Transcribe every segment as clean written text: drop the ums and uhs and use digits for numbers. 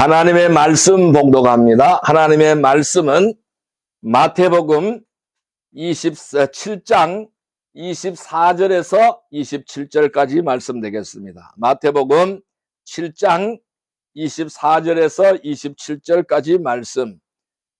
하나님의 말씀 봉독합니다. 하나님의 말씀은 마태복음 27장 24절에서 27절까지 말씀되겠습니다. 마태복음 7장 24절에서 27절까지 말씀,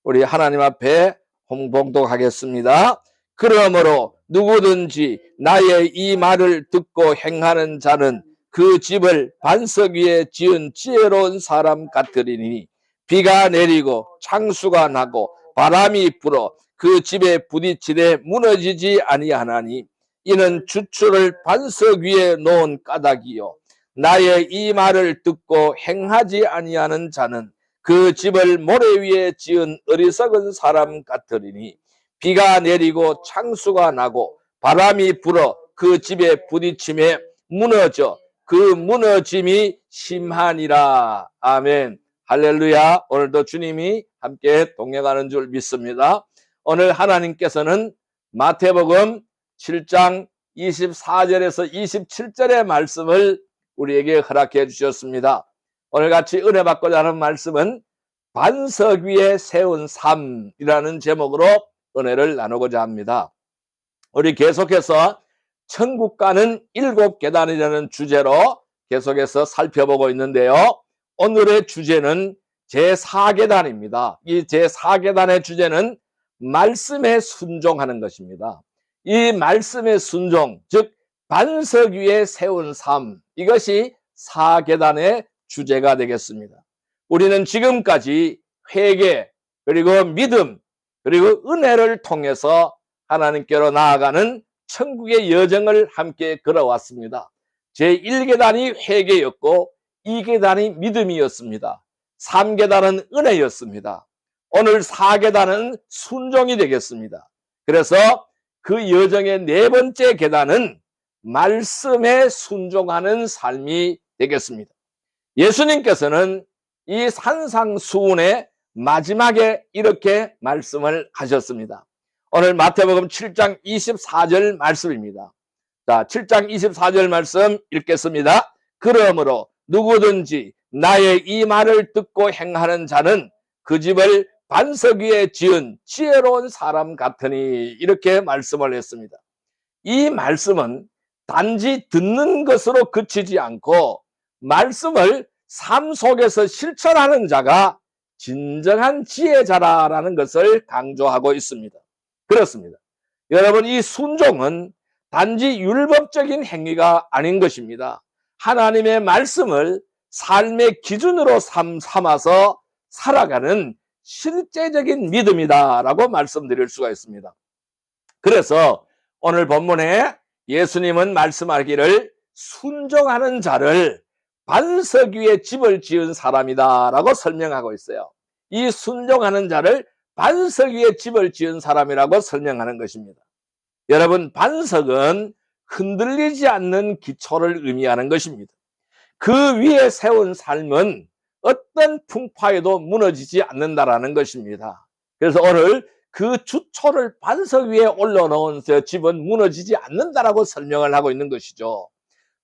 우리 하나님 앞에 봉독하겠습니다. 그러므로 누구든지 나의 이 말을 듣고 행하는 자는 그 집을 반석 위에 지은 지혜로운 사람 같으리니 비가 내리고 창수가 나고 바람이 불어 그 집에 부딪히되 무너지지 아니하나니 이는 주초를 반석 위에 놓은 까닭이요 나의 이 말을 듣고 행하지 아니하는 자는 그 집을 모래 위에 지은 어리석은 사람 같으리니 비가 내리고 창수가 나고 바람이 불어 그 집에 부딪힘에 무너져 그 무너짐이 심하니라. 아멘. 할렐루야. 오늘도 주님이 함께 동행하는 줄 믿습니다. 오늘 하나님께서는 마태복음 7장 24절에서 27절의 말씀을 우리에게 허락해 주셨습니다. 오늘 같이 은혜 받고자 하는 말씀은 반석 위에 세운 삶이라는 제목으로 은혜를 나누고자 합니다. 우리 계속해서 천국 가는 7계단이라는 주제로 계속해서 살펴보고 있는데요. 오늘의 주제는 제4계단입니다. 이 제4계단의 주제는 말씀에 순종하는 것입니다. 이 말씀의 순종, 즉 반석 위에 세운 삶, 이것이 4계단의 주제가 되겠습니다. 우리는 지금까지 회개, 그리고 믿음, 그리고 은혜를 통해서 하나님께로 나아가는 천국의 여정을 함께 걸어왔습니다. 제1계단이 회개였고 2계단이 믿음이었습니다. 3계단은 은혜였습니다. 오늘 4계단은 순종이 되겠습니다. 그래서 그 여정의 4번째 계단은 말씀에 순종하는 삶이 되겠습니다. 예수님께서는 이 산상수훈의 마지막에 이렇게 말씀을 하셨습니다. 오늘 마태복음 7장 24절 말씀입니다. 자, 7장 24절 말씀 읽겠습니다. 그러므로 누구든지 나의 이 말을 듣고 행하는 자는 그 집을 반석 위에 지은 지혜로운 사람 같으니, 이렇게 말씀을 했습니다. 이 말씀은 단지 듣는 것으로 그치지 않고 말씀을 삶 속에서 실천하는 자가 진정한 지혜자라는 것을 강조하고 있습니다. 그렇습니다. 여러분, 이 순종은 단지 율법적인 행위가 아닌 것입니다. 하나님의 말씀을 삶의 기준으로 삼아서 살아가는 실제적인 믿음이다라고 말씀드릴 수가 있습니다. 그래서 오늘 본문에 예수님은 말씀하기를 순종하는 자를 반석 위에 집을 지은 사람이다라고 설명하고 있어요. 이 순종하는 자를 반석 위에 집을 지은 사람이라고 설명하는 것입니다. 여러분, 반석은 흔들리지 않는 기초를 의미하는 것입니다. 그 위에 세운 삶은 어떤 풍파에도 무너지지 않는다라는 것입니다. 그래서 오늘 그 주초를 반석 위에 올려놓은 집은 무너지지 않는다라고 설명을 하고 있는 것이죠.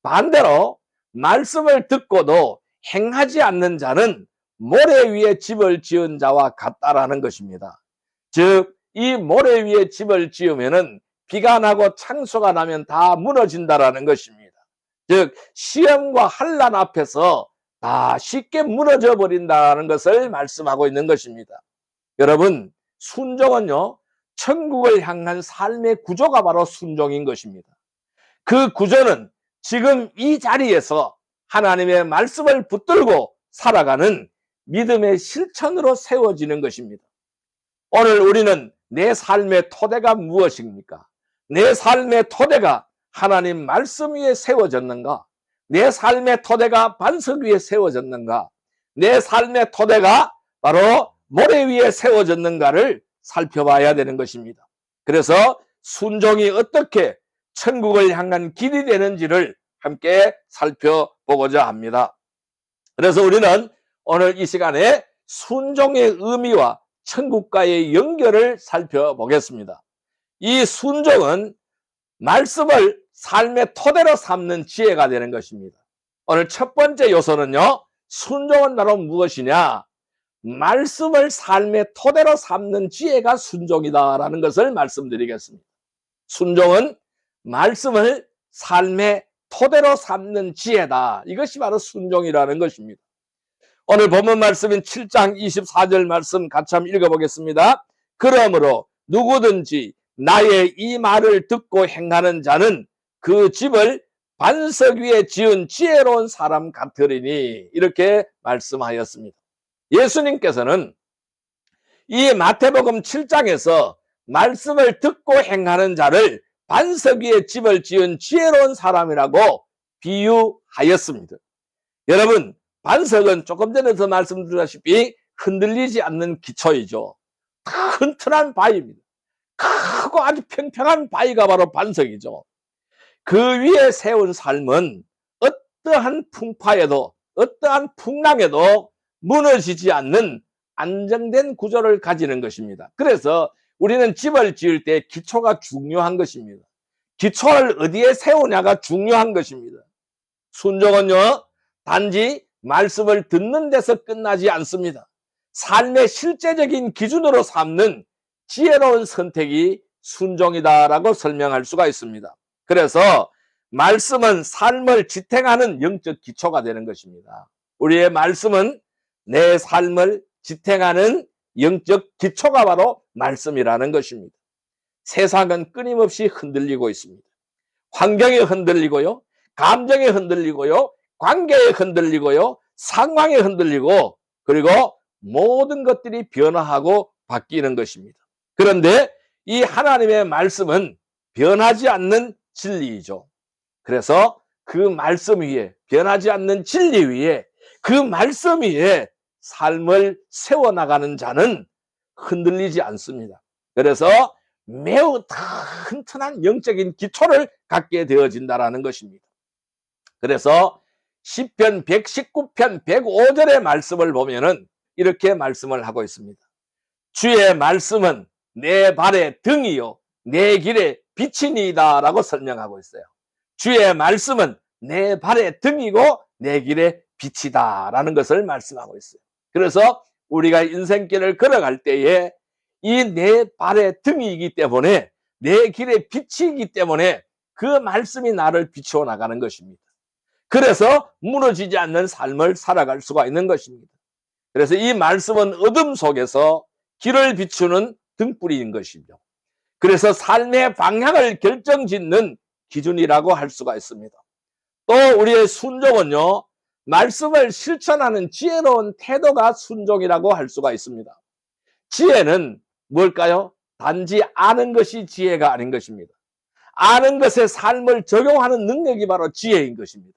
반대로 말씀을 듣고도 행하지 않는 자는 모래 위에 집을 지은 자와 같다라는 것입니다. 즉, 이 모래 위에 집을 지으면은 비가 나고 창수가 나면 다 무너진다라는 것입니다. 즉, 시험과 환난 앞에서 다 쉽게 무너져 버린다는 것을 말씀하고 있는 것입니다. 여러분, 순종은요, 천국을 향한 삶의 구조가 바로 순종인 것입니다. 그 구조는 지금 이 자리에서 하나님의 말씀을 붙들고 살아가는 믿음의 실천으로 세워지는 것입니다. 오늘 우리는 내 삶의 토대가 무엇입니까? 내 삶의 토대가 하나님 말씀 위에 세워졌는가? 내 삶의 토대가 반석 위에 세워졌는가? 내 삶의 토대가 바로 모래 위에 세워졌는가를 살펴봐야 되는 것입니다. 그래서 순종이 어떻게 천국을 향한 길이 되는지를 함께 살펴보고자 합니다. 그래서 우리는 오늘 이 시간에 순종의 의미와 천국과의 연결을 살펴보겠습니다. 이 순종은 말씀을 삶의 토대로 삼는 지혜가 되는 것입니다. 오늘 첫 번째 요소는요, 순종은 바로 무엇이냐? 말씀을 삶의 토대로 삼는 지혜가 순종이다라는 것을 말씀드리겠습니다. 순종은 말씀을 삶의 토대로 삼는 지혜다. 이것이 바로 순종이라는 것입니다. 오늘 본문 말씀인 7장 24절 말씀 같이 한번 읽어보겠습니다. 그러므로 누구든지 나의 이 말을 듣고 행하는 자는 그 집을 반석 위에 지은 지혜로운 사람 같으리니, 이렇게 말씀하였습니다. 예수님께서는 이 마태복음 7장에서 말씀을 듣고 행하는 자를 반석 위에 집을 지은 지혜로운 사람이라고 비유하였습니다. 여러분, 반석은 조금 전에도 말씀드렸다시피 흔들리지 않는 기초이죠. 튼튼한 바위입니다. 크고 아주 평평한 바위가 바로 반석이죠. 그 위에 세운 삶은 어떠한 풍파에도 어떠한 풍랑에도 무너지지 않는 안정된 구조를 가지는 것입니다. 그래서 우리는 집을 지을 때 기초가 중요한 것입니다. 기초를 어디에 세우냐가 중요한 것입니다. 순종은요, 단지 말씀을 듣는 데서 끝나지 않습니다. 삶의 실제적인 기준으로 삼는 지혜로운 선택이 순종이다라고 설명할 수가 있습니다. 그래서 말씀은 삶을 지탱하는 영적 기초가 되는 것입니다. 우리의 말씀은 내 삶을 지탱하는 영적 기초가 바로 말씀이라는 것입니다. 세상은 끊임없이 흔들리고 있습니다. 환경에 흔들리고요, 감정에 흔들리고요, 관계에 흔들리고요, 상황에 흔들리고, 그리고 모든 것들이 변화하고 바뀌는 것입니다. 그런데 이 하나님의 말씀은 변하지 않는 진리이죠. 그래서 그 말씀 위에, 변하지 않는 진리 위에, 그 말씀 위에 삶을 세워나가는 자는 흔들리지 않습니다. 그래서 매우 튼튼한 영적인 기초를 갖게 되어진다는 것입니다. 그래서 시편 119편 105절의 말씀을 보면은 이렇게 말씀을 하고 있습니다. 주의 말씀은 내 발의 등이요 내 길의 빛이니이다 라고 설명하고 있어요. 주의 말씀은 내 발의 등이고 내 길의 빛이다 라는 것을 말씀하고 있어요. 그래서 우리가 인생길을 걸어갈 때에 이 내 발의 등이기 때문에, 내 길의 빛이기 때문에 그 말씀이 나를 비추어 나가는 것입니다. 그래서 무너지지 않는 삶을 살아갈 수가 있는 것입니다. 그래서 이 말씀은 어둠 속에서 길을 비추는 등불인 것이죠. 그래서 삶의 방향을 결정짓는 기준이라고 할 수가 있습니다. 또 우리의 순종은요, 말씀을 실천하는 지혜로운 태도가 순종이라고 할 수가 있습니다. 지혜는 뭘까요? 단지 아는 것이 지혜가 아닌 것입니다. 아는 것에 삶을 적용하는 능력이 바로 지혜인 것입니다.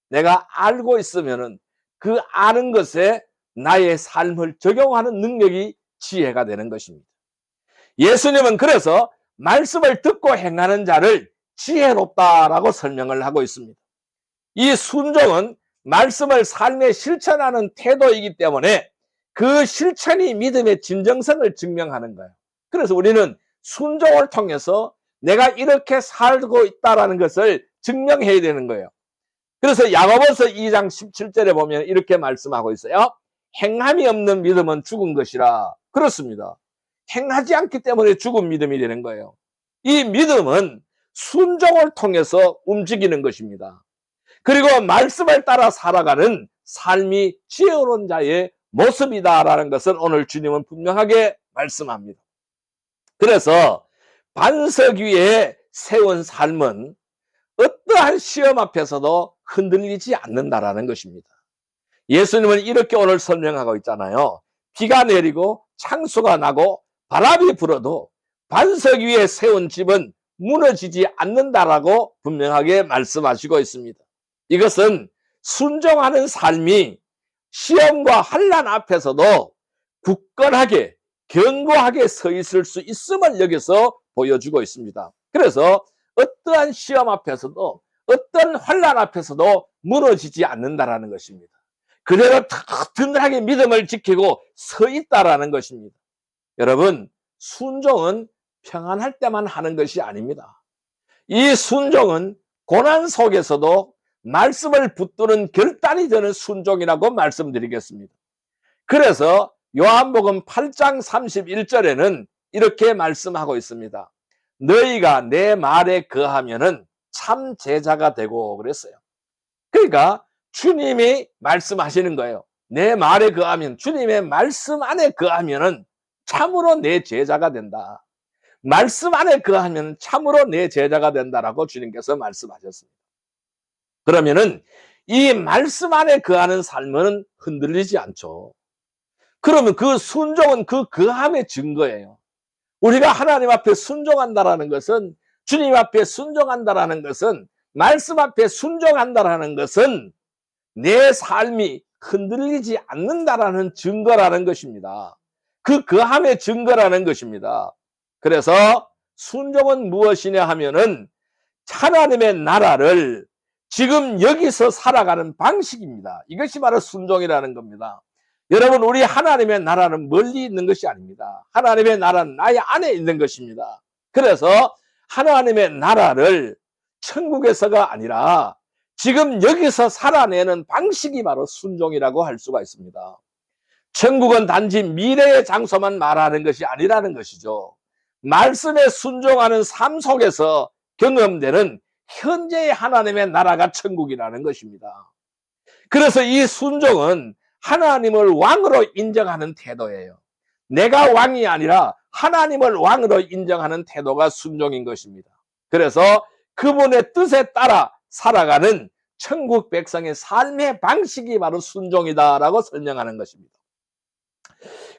내가 알고 있으면은 그 아는 것에 나의 삶을 적용하는 능력이 지혜가 되는 것입니다. 예수님은 그래서 말씀을 듣고 행하는 자를 지혜롭다라고 설명을 하고 있습니다. 이 순종은 말씀을 삶에 실천하는 태도이기 때문에 그 실천이 믿음의 진정성을 증명하는 거예요. 그래서 우리는 순종을 통해서 내가 이렇게 살고 있다는 것을 증명해야 되는 거예요. 그래서 야고보서 2장 17절에 보면 이렇게 말씀하고 있어요. 행함이 없는 믿음은 죽은 것이라. 그렇습니다. 행하지 않기 때문에 죽은 믿음이 되는 거예요. 이 믿음은 순종을 통해서 움직이는 것입니다. 그리고 말씀을 따라 살아가는 삶이 지혜로운 자의 모습이다라는 것을 오늘 주님은 분명하게 말씀합니다. 그래서 반석 위에 세운 삶은 어떠한 시험 앞에서도 흔들리지 않는다라는 것입니다. 예수님은 이렇게 오늘 설명하고 있잖아요. 비가 내리고 창수가 나고 바람이 불어도 반석 위에 세운 집은 무너지지 않는다라고 분명하게 말씀하시고 있습니다. 이것은 순종하는 삶이 시험과 환난 앞에서도 굳건하게 견고하게 서 있을 수 있음을 여기서 보여주고 있습니다. 그래서 어떠한 시험 앞에서도 어떤 환난 앞에서도 무너지지 않는다라는 것입니다. 그대로 든든하게 믿음을 지키고 서 있다라는 것입니다. 여러분, 순종은 평안할 때만 하는 것이 아닙니다. 이 순종은 고난 속에서도 말씀을 붙드는 결단이 되는 순종이라고 말씀드리겠습니다. 그래서 요한복음 8장 31절에는 이렇게 말씀하고 있습니다. 너희가 내 말에 거하면은 참 제자가 되고 그랬어요. 그러니까 주님이 말씀하시는 거예요. 내 말에 거하면, 주님의 말씀 안에 거하면은 참으로 내 제자가 된다. 말씀 안에 거하면 참으로 내 제자가 된다라고 주님께서 말씀하셨습니다. 그러면은 이 말씀 안에 거하는 삶은 흔들리지 않죠. 그러면 그 순종은 그 거함의 증거예요. 우리가 하나님 앞에 순종한다라는 것은, 주님 앞에 순종한다라는 것은, 말씀 앞에 순종한다라는 것은 내 삶이 흔들리지 않는다라는 증거라는 것입니다. 그 거함의 증거라는 것입니다. 그래서 순종은 무엇이냐 하면은 하나님의 나라를 지금 여기서 살아가는 방식입니다. 이것이 바로 순종이라는 겁니다. 여러분, 우리 하나님의 나라는 멀리 있는 것이 아닙니다. 하나님의 나라는 나의 안에 있는 것입니다. 그래서 하나님의 나라를 천국에서가 아니라 지금 여기서 살아내는 방식이 바로 순종이라고 할 수가 있습니다. 천국은 단지 미래의 장소만 말하는 것이 아니라는 것이죠. 말씀에 순종하는 삶 속에서 경험되는 현재의 하나님의 나라가 천국이라는 것입니다. 그래서 이 순종은 하나님을 왕으로 인정하는 태도예요. 내가 왕이 아니라 하나님을 왕으로 인정하는 태도가 순종인 것입니다. 그래서 그분의 뜻에 따라 살아가는 천국 백성의 삶의 방식이 바로 순종이다라고 설명하는 것입니다.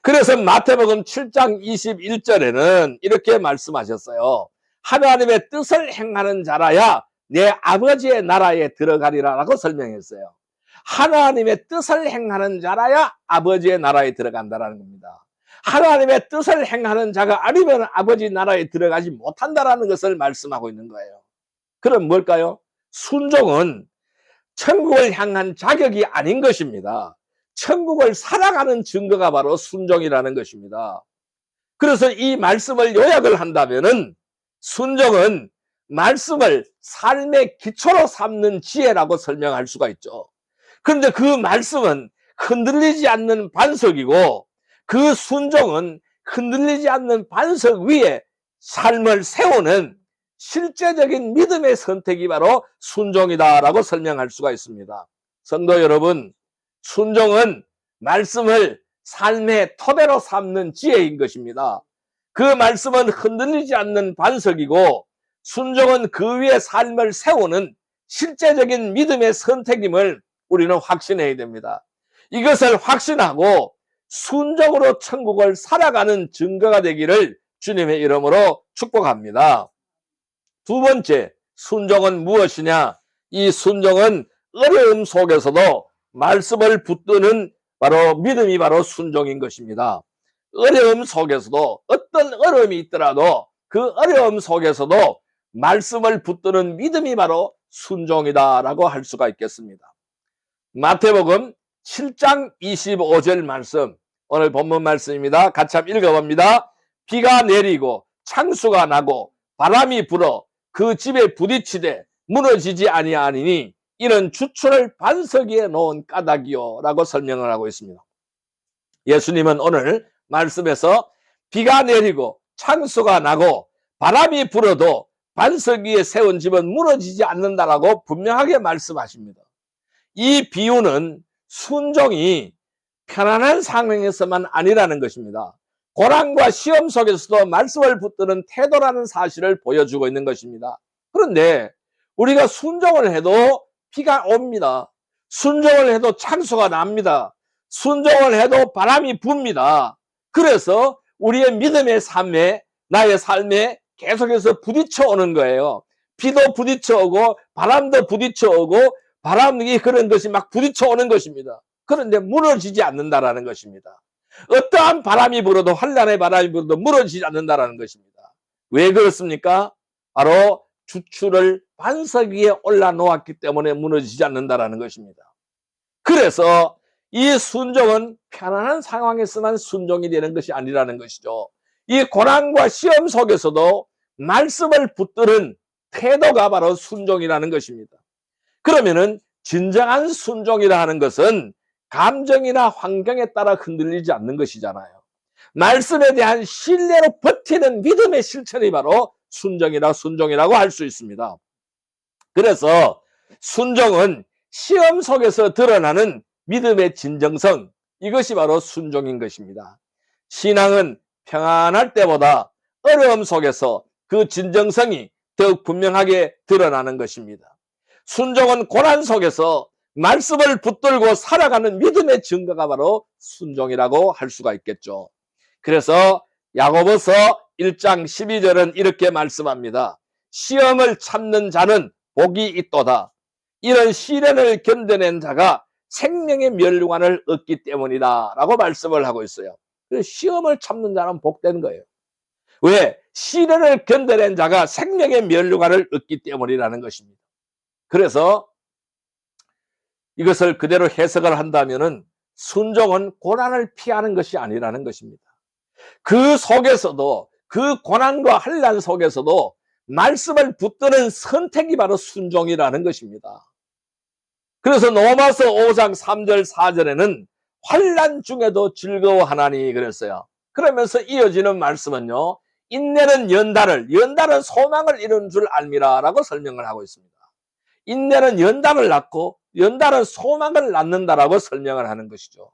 그래서 마태복음 7장 21절에는 이렇게 말씀하셨어요. 하나님의 뜻을 행하는 자라야 내 아버지의 나라에 들어가리라라고 설명했어요. 하나님의 뜻을 행하는 자라야 아버지의 나라에 들어간다라는 겁니다. 하나님의 뜻을 행하는 자가 아니면 아버지 나라에 들어가지 못한다라는 것을 말씀하고 있는 거예요. 그럼 뭘까요? 순종은 천국을 향한 자격이 아닌 것입니다. 천국을 살아가는 증거가 바로 순종이라는 것입니다. 그래서 이 말씀을 요약을 한다면은 순종은 말씀을 삶의 기초로 삼는 지혜라고 설명할 수가 있죠. 그런데 그 말씀은 흔들리지 않는 반석이고, 그 순종은 흔들리지 않는 반석 위에 삶을 세우는 실제적인 믿음의 선택이 바로 순종이다라고 설명할 수가 있습니다. 성도 여러분, 순종은 말씀을 삶의 토대로 삼는 지혜인 것입니다. 그 말씀은 흔들리지 않는 반석이고, 순종은 그 위에 삶을 세우는 실제적인 믿음의 선택임을 우리는 확신해야 됩니다. 이것을 확신하고 순종으로 천국을 살아가는 증거가 되기를 주님의 이름으로 축복합니다. 두 번째, 순종은 무엇이냐? 이 순종은 어려움 속에서도 말씀을 붙드는 바로 믿음이 바로 순종인 것입니다. 어려움 속에서도, 어떤 어려움이 있더라도 그 어려움 속에서도 말씀을 붙드는 믿음이 바로 순종이다라고 할 수가 있겠습니다. 마태복음 7장 25절 말씀, 오늘 본문 말씀입니다. 같이 한번 읽어봅니다. 비가 내리고 창수가 나고 바람이 불어 그 집에 부딪히되 무너지지 아니하니니 이는 주철을 반석 위에 놓은 까닭이요 라고 설명을 하고 있습니다. 예수님은 오늘 말씀에서 비가 내리고 창수가 나고 바람이 불어도 반석 위에 세운 집은 무너지지 않는다라고 분명하게 말씀하십니다. 이 비유는 순종이 편안한 상황에서만 아니라는 것입니다. 고난과 시험 속에서도 말씀을 붙드는 태도라는 사실을 보여주고 있는 것입니다. 그런데 우리가 순종을 해도 비가 옵니다. 순종을 해도 창수가 납니다. 순종을 해도 바람이 붑니다. 그래서 우리의 믿음의 삶에, 나의 삶에 계속해서 부딪혀 오는 거예요. 비도 부딪혀 오고 바람도 부딪혀 오고 바람이 그런 것이 막 부딪혀 오는 것입니다. 그런데 무너지지 않는다라는 것입니다. 어떠한 바람이 불어도, 환란의 바람이 불어도 무너지지 않는다라는 것입니다. 왜 그렇습니까? 바로 주추를 반석 위에 올라놓았기 때문에 무너지지 않는다라는 것입니다. 그래서 이 순종은 편안한 상황에서만 순종이 되는 것이 아니라는 것이죠. 이 고난과 시험 속에서도 말씀을 붙드는 태도가 바로 순종이라는 것입니다. 그러면은 진정한 순종이라 하는 것은 감정이나 환경에 따라 흔들리지 않는 것이잖아요. 말씀에 대한 신뢰로 버티는 믿음의 실천이 바로 순종이라고 할 수 있습니다. 그래서 순종은 시험 속에서 드러나는 믿음의 진정성, 이것이 바로 순종인 것입니다. 신앙은 평안할 때보다 어려움 속에서 그 진정성이 더욱 분명하게 드러나는 것입니다. 순종은 고난 속에서 말씀을 붙들고 살아가는 믿음의 증거가 바로 순종이라고 할 수가 있겠죠. 그래서 야고보서 1장 12절은 이렇게 말씀합니다. 시험을 참는 자는 복이 있도다. 이런 시련을 견뎌낸 자가 생명의 면류관을 얻기 때문이다 라고 말씀을 하고 있어요. 시험을 참는 자는 복된 거예요. 왜? 시련을 견뎌낸 자가 생명의 면류관을 얻기 때문이라는 것입니다. 그래서 이것을 그대로 해석을 한다면은 순종은 고난을 피하는 것이 아니라는 것입니다. 그 속에서도, 그 고난과 환난 속에서도 말씀을 붙드는 선택이 바로 순종이라는 것입니다. 그래서 로마서 5장 3절 4절에는 환난 중에도 즐거워하나니 그랬어요. 그러면서 이어지는 말씀은요, 인내는 연단은 소망을 이루는 줄 알미라 라고 설명을 하고 있습니다. 인내는 연단을 낳고 연단은 소망을 낳는다라고 설명을 하는 것이죠.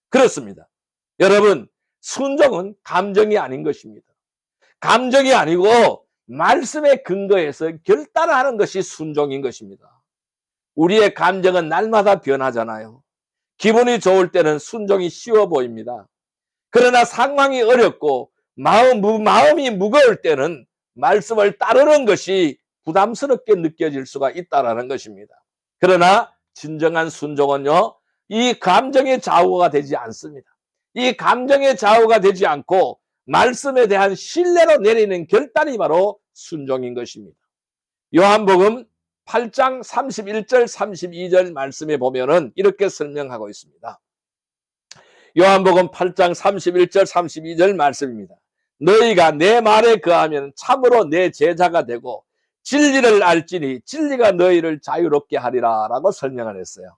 그렇습니다. 여러분, 순종은 감정이 아닌 것입니다. 감정이 아니고 말씀에 근거해서 결단하는 것이 순종인 것입니다. 우리의 감정은 날마다 변하잖아요. 기분이 좋을 때는 순종이 쉬워 보입니다. 그러나 상황이 어렵고 마음이 무거울 때는 말씀을 따르는 것이 부담스럽게 느껴질 수가 있다는 것입니다. 그러나 진정한 순종은요, 이 감정의 좌우가 되지 않습니다. 이 감정의 좌우가 되지 않고 말씀에 대한 신뢰로 내리는 결단이 바로 순종인 것입니다. 요한복음 8장 31절 32절 말씀에 보면은 이렇게 설명하고 있습니다. 요한복음 8장 31절 32절 말씀입니다. 너희가 내 말에 거하면 참으로 내 제자가 되고 진리를 알지니 진리가 너희를 자유롭게 하리라 라고 설명을 했어요.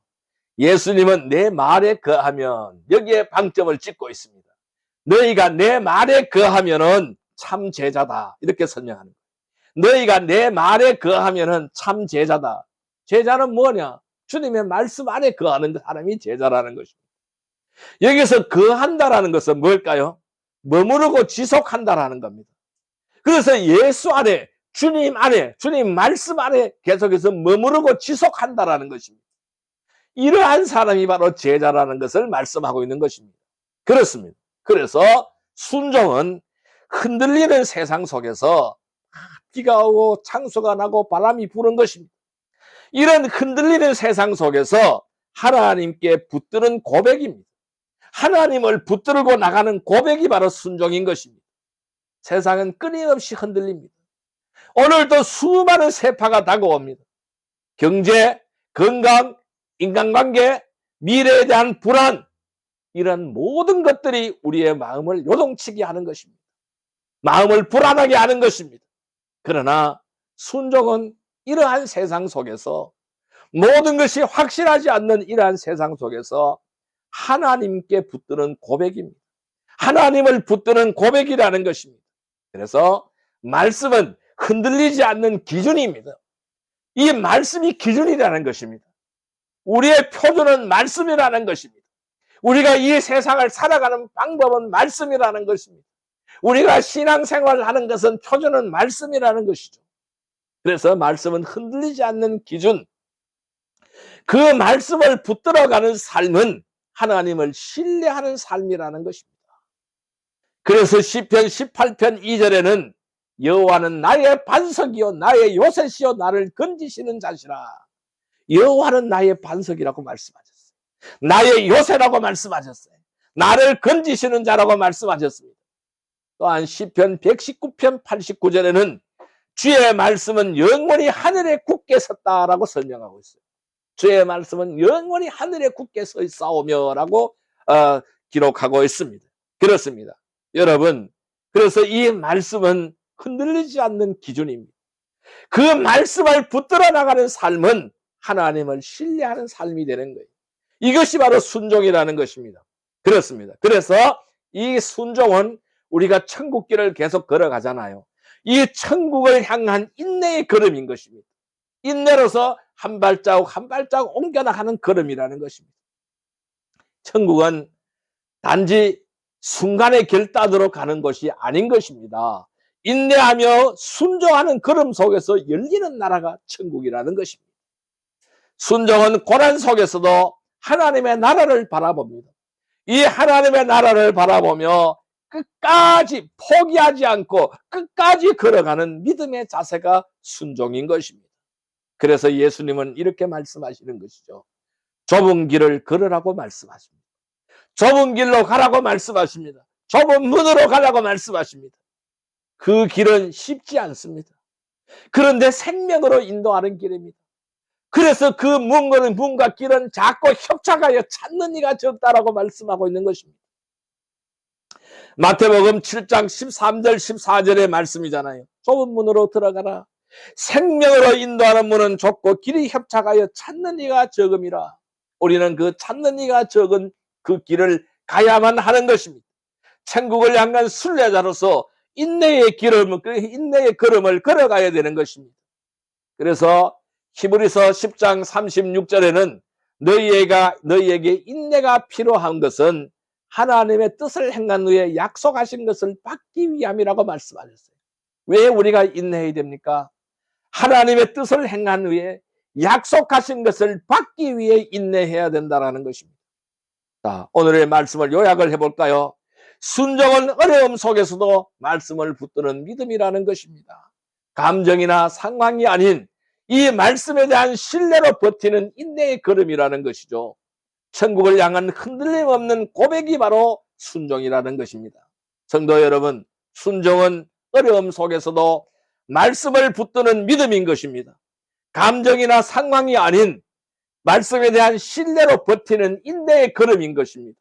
예수님은 내 말에 거하면, 여기에 방점을 찍고 있습니다. 너희가 내 말에 거하면은 참 제자다, 이렇게 설명하는 거예요. 너희가 내 말에 거하면은 참 제자다. 제자는 뭐냐? 주님의 말씀 안에 거하는 사람이 제자라는 것입니다. 여기서 거한다라는 것은 뭘까요? 머무르고 지속한다라는 겁니다. 그래서 예수 안에, 주님 안에, 주님 말씀 안에 계속해서 머무르고 지속한다라는 것입니다. 이러한 사람이 바로 제자라는 것을 말씀하고 있는 것입니다. 그렇습니다. 그래서 순종은 흔들리는 세상 속에서 비가 오고 창수가 나고 바람이 부는 것입니다. 이런 흔들리는 세상 속에서 하나님께 붙드는 고백입니다. 하나님을 붙들고 나가는 고백이 바로 순종인 것입니다. 세상은 끊임없이 흔들립니다. 오늘도 수많은 세파가 다가옵니다. 경제, 건강, 인간관계, 미래에 대한 불안, 이런 모든 것들이 우리의 마음을 요동치게 하는 것입니다. 마음을 불안하게 하는 것입니다. 그러나 순종은 이러한 세상 속에서, 모든 것이 확실하지 않는 이러한 세상 속에서 하나님께 붙드는 고백입니다. 하나님을 붙드는 고백이라는 것입니다. 그래서 말씀은 흔들리지 않는 기준입니다. 이 말씀이 기준이라는 것입니다. 우리의 표준은 말씀이라는 것입니다. 우리가 이 세상을 살아가는 방법은 말씀이라는 것입니다. 우리가 신앙생활을 하는 것은 표준은 말씀이라는 것이죠. 그래서 말씀은 흔들리지 않는 기준, 그 말씀을 붙들어가는 삶은 하나님을 신뢰하는 삶이라는 것입니다. 그래서 시편 18편 2절에는 여호와는 나의 반석이요 나의 요새시요 나를 건지시는 자시라. 여호와는 나의 반석이라고 말씀하셨어요. 나의 요새라고 말씀하셨어요. 나를 건지시는 자라고 말씀하셨습니다. 또한 시편 119편 89절에는 주의 말씀은 영원히 하늘에 굳게 섰다라고 설명하고 있어요. 주의 말씀은 영원히 하늘에 굳게 서 있사오며 라고 기록하고 있습니다. 그렇습니다. 여러분, 그래서 이 말씀은 흔들리지 않는 기준입니다. 그 말씀을 붙들어 나가는 삶은 하나님을 신뢰하는 삶이 되는 거예요. 이것이 바로 순종이라는 것입니다. 그렇습니다. 그래서 이 순종은 우리가 천국길을 계속 걸어가잖아요. 이 천국을 향한 인내의 걸음인 것입니다. 인내로서 한 발자국 한 발자국 옮겨나가는 걸음이라는 것입니다. 천국은 단지 순간의 결단으로 가는 것이 아닌 것입니다. 인내하며 순종하는 걸음 속에서 열리는 나라가 천국이라는 것입니다. 순종은 고난 속에서도 하나님의 나라를 바라봅니다. 이 하나님의 나라를 바라보며 끝까지 포기하지 않고 끝까지 걸어가는 믿음의 자세가 순종인 것입니다. 그래서 예수님은 이렇게 말씀하시는 것이죠. 좁은 길을 걸으라고 말씀하십니다. 좁은 길로 가라고 말씀하십니다. 좁은 문으로 가라고 말씀하십니다. 그 길은 쉽지 않습니다. 그런데 생명으로 인도하는 길입니다. 그래서 그 문과 길은 작고 협착하여 찾는 이가 적다라고 말씀하고 있는 것입니다. 마태복음 7장 13절 14절의 말씀이잖아요. 좁은 문으로 들어가라. 생명으로 인도하는 문은 좁고 길이 협착하여 찾는 이가 적음이라. 우리는 그 찾는 이가 적은 그 길을 가야만 하는 것입니다. 천국을 향한 순례자로서 인내의 걸음을 걸어가야 되는 것입니다. 그래서 히브리서 10장 36절에는 너희에게 인내가 필요한 것은 하나님의 뜻을 행한 후에 약속하신 것을 받기 위함이라고 말씀하셨어요. 왜 우리가 인내해야 됩니까? 하나님의 뜻을 행한 후에 약속하신 것을 받기 위해 인내해야 된다는 것입니다. 자, 오늘의 말씀을 요약을 해볼까요? 순종은 어려움 속에서도 말씀을 붙드는 믿음이라는 것입니다. 감정이나 상황이 아닌 이 말씀에 대한 신뢰로 버티는 인내의 걸음이라는 것이죠. 천국을 향한 흔들림 없는 고백이 바로 순종이라는 것입니다. 성도 여러분, 순종은 어려움 속에서도 말씀을 붙드는 믿음인 것입니다. 감정이나 상황이 아닌 말씀에 대한 신뢰로 버티는 인내의 걸음인 것입니다.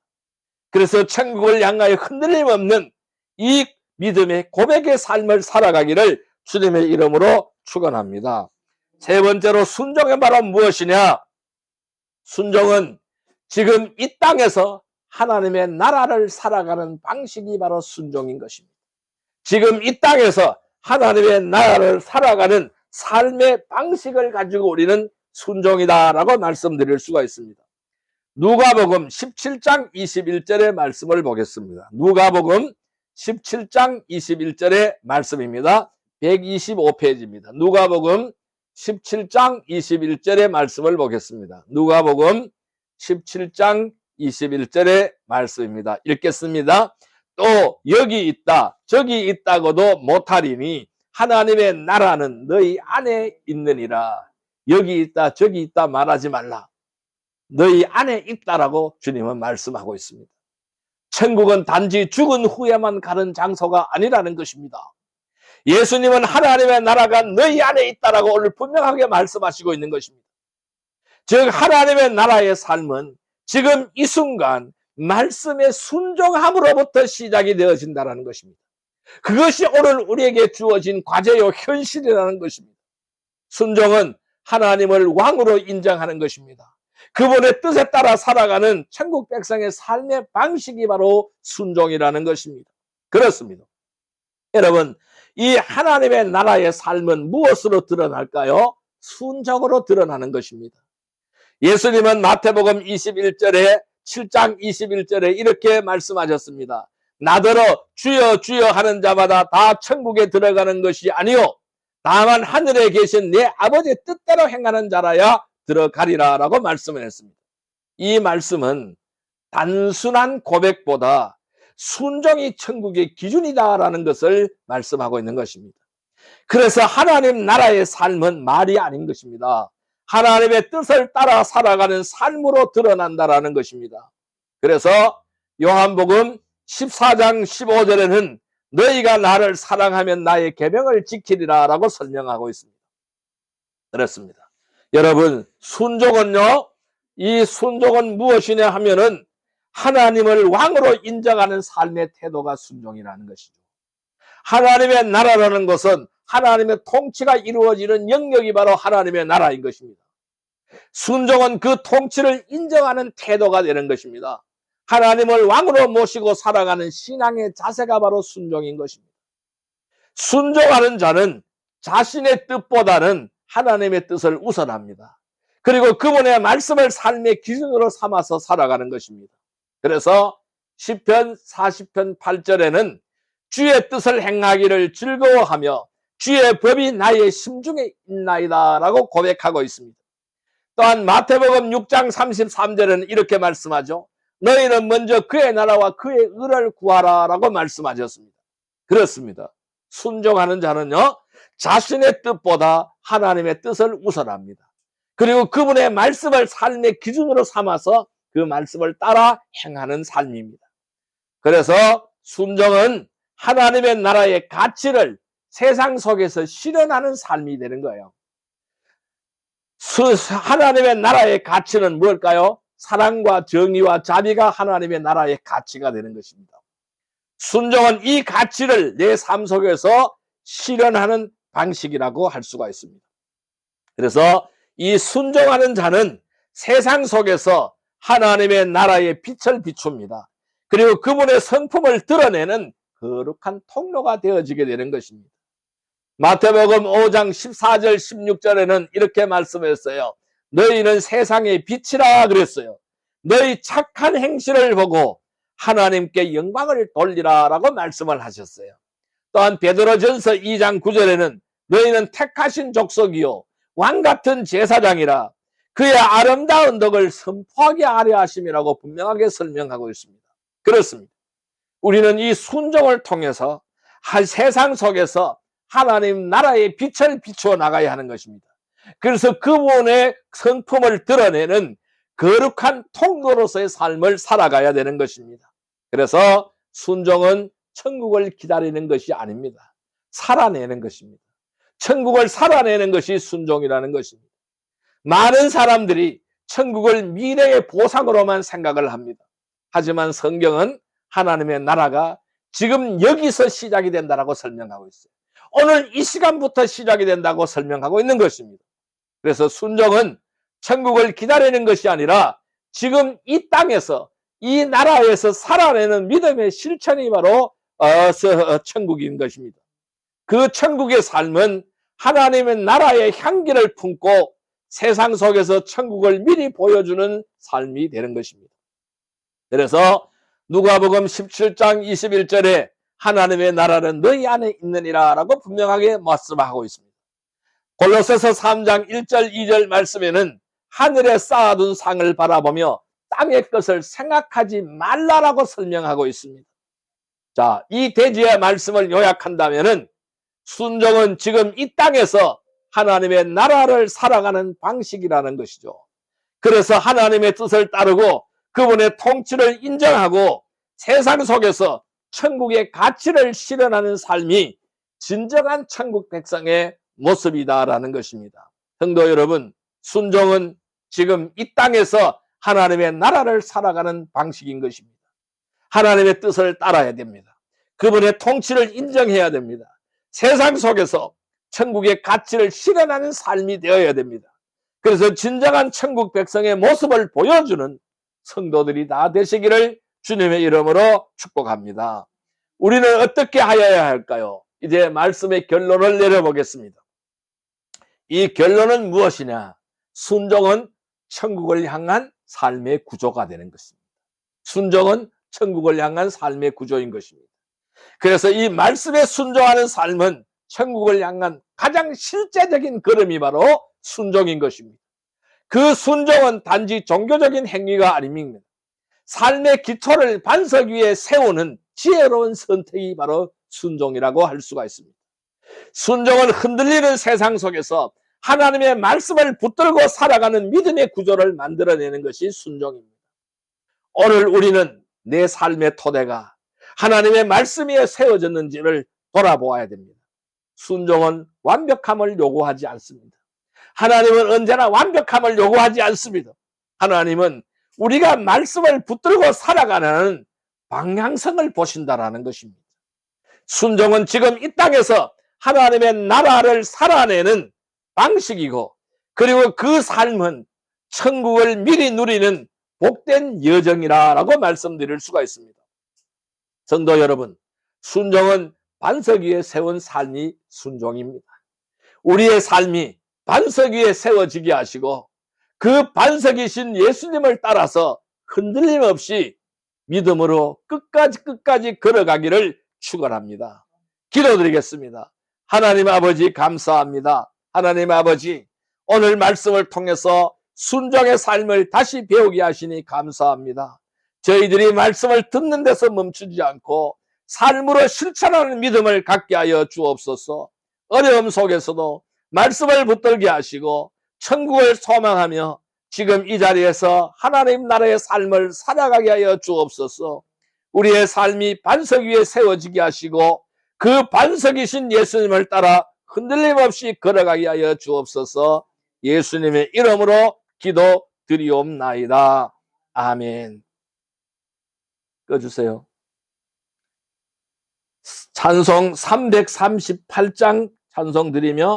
그래서 천국을 향하여 흔들림 없는 이 믿음의 고백의 삶을 살아가기를 주님의 이름으로 축원합니다. 세 번째로 순종의 바로 무엇이냐? 순종은 지금 이 땅에서 하나님의 나라를 살아가는 방식이 바로 순종인 것입니다. 지금 이 땅에서 하나님의 나라를 살아가는 삶의 방식을 가지고 우리는 순종이다라고 말씀드릴 수가 있습니다. 누가복음 17장 21절의 말씀을 보겠습니다. 누가복음 17장 21절의 말씀입니다. 125페이지입니다. 누가복음 17장 21절의 말씀을 보겠습니다. 누가복음 17장 21절의 말씀입니다. 읽겠습니다. 또 여기 있다 저기 있다고도 못하리니 하나님의 나라는 너희 안에 있느니라. 여기 있다 저기 있다 말하지 말라. 너희 안에 있다라고 주님은 말씀하고 있습니다. 천국은 단지 죽은 후에만 가는 장소가 아니라는 것입니다. 예수님은 하나님의 나라가 너희 안에 있다라고 오늘 분명하게 말씀하시고 있는 것입니다. 즉 하나님의 나라의 삶은 지금 이 순간 말씀의 순종함으로부터 시작이 되어진다는 것입니다. 그것이 오늘 우리에게 주어진 과제요 현실이라는 것입니다. 순종은 하나님을 왕으로 인정하는 것입니다. 그분의 뜻에 따라 살아가는 천국 백성의 삶의 방식이 바로 순종이라는 것입니다. 그렇습니다. 여러분, 이 하나님의 나라의 삶은 무엇으로 드러날까요? 순종으로 드러나는 것입니다. 예수님은 마태복음 21절에 7장 21절에 이렇게 말씀하셨습니다. 나더러 주여 주여 하는 자마다 다 천국에 들어가는 것이 아니요 다만 하늘에 계신 내 아버지의 뜻대로 행하는 자라야 들어가리라 라고 말씀을 했습니다. 이 말씀은 단순한 고백보다 순종이 천국의 기준이다라는 것을 말씀하고 있는 것입니다. 그래서 하나님 나라의 삶은 말이 아닌 것입니다. 하나님의 뜻을 따라 살아가는 삶으로 드러난다라는 것입니다. 그래서 요한복음 14장 15절에는 너희가 나를 사랑하면 나의 계명을 지키리라 라고 설명하고 있습니다. 그렇습니다. 여러분, 순종은요, 이 순종은 무엇이냐 하면은 하나님을 왕으로 인정하는 삶의 태도가 순종이라는 것이죠. 하나님의 나라라는 것은 하나님의 통치가 이루어지는 영역이 바로 하나님의 나라인 것입니다. 순종은 그 통치를 인정하는 태도가 되는 것입니다. 하나님을 왕으로 모시고 살아가는 신앙의 자세가 바로 순종인 것입니다. 순종하는 자는 자신의 뜻보다는 하나님의 뜻을 우선합니다. 그리고 그분의 말씀을 삶의 기준으로 삼아서 살아가는 것입니다. 그래서 시편 40편 8절에는 주의 뜻을 행하기를 즐거워하며 주의 법이 나의 심중에 있나이다 라고 고백하고 있습니다. 또한 마태복음 6장 33절에는 이렇게 말씀하죠. 너희는 먼저 그의 나라와 그의 의를 구하라 라고 말씀하셨습니다. 그렇습니다. 순종하는 자는요, 자신의 뜻보다 하나님의 뜻을 우선합니다. 그리고 그분의 말씀을 삶의 기준으로 삼아서 그 말씀을 따라 행하는 삶입니다. 그래서 순종은 하나님의 나라의 가치를 세상 속에서 실현하는 삶이 되는 거예요. 하나님의 나라의 가치는 뭘까요? 사랑과 정의와 자비가 하나님의 나라의 가치가 되는 것입니다. 순종은 이 가치를 내 삶 속에서 실현하는 방식이라고 할 수가 있습니다. 그래서 이 순종하는 자는 세상 속에서 하나님의 나라의 빛을 비춥니다. 그리고 그분의 성품을 드러내는 거룩한 통로가 되어지게 되는 것입니다. 마태복음 5장 14절 16절에는 이렇게 말씀했어요. 너희는 세상의 빛이라 그랬어요. 너희 착한 행실을 보고 하나님께 영광을 돌리라 라고 말씀을 하셨어요. 또한 베드로전서 2장 9절에는 너희는 택하신 족속이요 왕같은 제사장이라 그의 아름다운 덕을 선포하게 하려 하심이라고 분명하게 설명하고 있습니다. 그렇습니다. 우리는 이 순종을 통해서 세상 속에서 하나님 나라의 빛을 비추어 나가야 하는 것입니다. 그래서 그분의 성품을 드러내는 거룩한 통로로서의 삶을 살아가야 되는 것입니다. 그래서 순종은 천국을 기다리는 것이 아닙니다. 살아내는 것입니다. 천국을 살아내는 것이 순종이라는 것입니다. 많은 사람들이 천국을 미래의 보상으로만 생각을 합니다. 하지만 성경은 하나님의 나라가 지금 여기서 시작이 된다고 설명하고 있어요. 오늘 이 시간부터 시작이 된다고 설명하고 있는 것입니다. 그래서 순종은 천국을 기다리는 것이 아니라 지금 이 땅에서 이 나라에서 살아내는 믿음의 실천이 바로 천국인 것입니다. 그 천국의 삶은 하나님의 나라의 향기를 품고 세상 속에서 천국을 미리 보여주는 삶이 되는 것입니다. 그래서 누가복음 17장 21절에 하나님의 나라는 너희 안에 있느니라 라고 분명하게 말씀하고 있습니다. 골로새서 3장 1절 2절 말씀에는 하늘에 쌓아둔 상을 바라보며 땅의 것을 생각하지 말라라고 설명하고 있습니다. 자, 이 대지의 말씀을 요약한다면은 순종은 지금 이 땅에서 하나님의 나라를 살아가는 방식이라는 것이죠. 그래서 하나님의 뜻을 따르고 그분의 통치를 인정하고 세상 속에서 천국의 가치를 실현하는 삶이 진정한 천국 백성의 모습이다라는 것입니다. 성도 여러분, 순종은 지금 이 땅에서 하나님의 나라를 살아가는 방식인 것입니다. 하나님의 뜻을 따라야 됩니다. 그분의 통치를 인정해야 됩니다. 세상 속에서 천국의 가치를 실현하는 삶이 되어야 됩니다. 그래서 진정한 천국 백성의 모습을 보여주는 성도들이 다 되시기를 주님의 이름으로 축복합니다. 우리는 어떻게 하여야 할까요? 이제 말씀의 결론을 내려보겠습니다. 이 결론은 무엇이냐? 순종은 천국을 향한 삶의 구조가 되는 것입니다. 순종은 천국을 향한 삶의 구조인 것입니다. 그래서 이 말씀에 순종하는 삶은 천국을 향한 가장 실제적인 걸음이 바로 순종인 것입니다. 그 순종은 단지 종교적인 행위가 아닙니다. 삶의 기초를 반석 위에 세우는 지혜로운 선택이 바로 순종이라고 할 수가 있습니다. 순종은 흔들리는 세상 속에서 하나님의 말씀을 붙들고 살아가는 믿음의 구조를 만들어내는 것이 순종입니다. 오늘 우리는 내 삶의 토대가 하나님의 말씀 위에 세워졌는지를 돌아보아야 됩니다. 순종은 완벽함을 요구하지 않습니다. 하나님은 언제나 완벽함을 요구하지 않습니다. 하나님은 우리가 말씀을 붙들고 살아가는 방향성을 보신다라는 것입니다. 순종은 지금 이 땅에서 하나님의 나라를 살아내는 방식이고, 그리고 그 삶은 천국을 미리 누리는 복된 여정이라고 말씀드릴 수가 있습니다. 성도 여러분, 순종은 반석 위에 세운 삶이 순종입니다. 우리의 삶이 반석 위에 세워지게 하시고 그 반석이신 예수님을 따라서 흔들림 없이 믿음으로 끝까지 걸어가기를 축원합니다. 기도드리겠습니다. 하나님 아버지 감사합니다. 하나님 아버지, 오늘 말씀을 통해서 순종의 삶을 다시 배우게 하시니 감사합니다. 저희들이 말씀을 듣는 데서 멈추지 않고 삶으로 실천하는 믿음을 갖게 하여 주옵소서. 어려움 속에서도 말씀을 붙들게 하시고 천국을 소망하며 지금 이 자리에서 하나님 나라의 삶을 살아가게 하여 주옵소서. 우리의 삶이 반석 위에 세워지게 하시고 그 반석이신 예수님을 따라 흔들림 없이 걸어가게 하여 주옵소서. 예수님의 이름으로 기도드리옵나이다. 아멘. 꺼주세요. 찬송 338장 찬송 드리며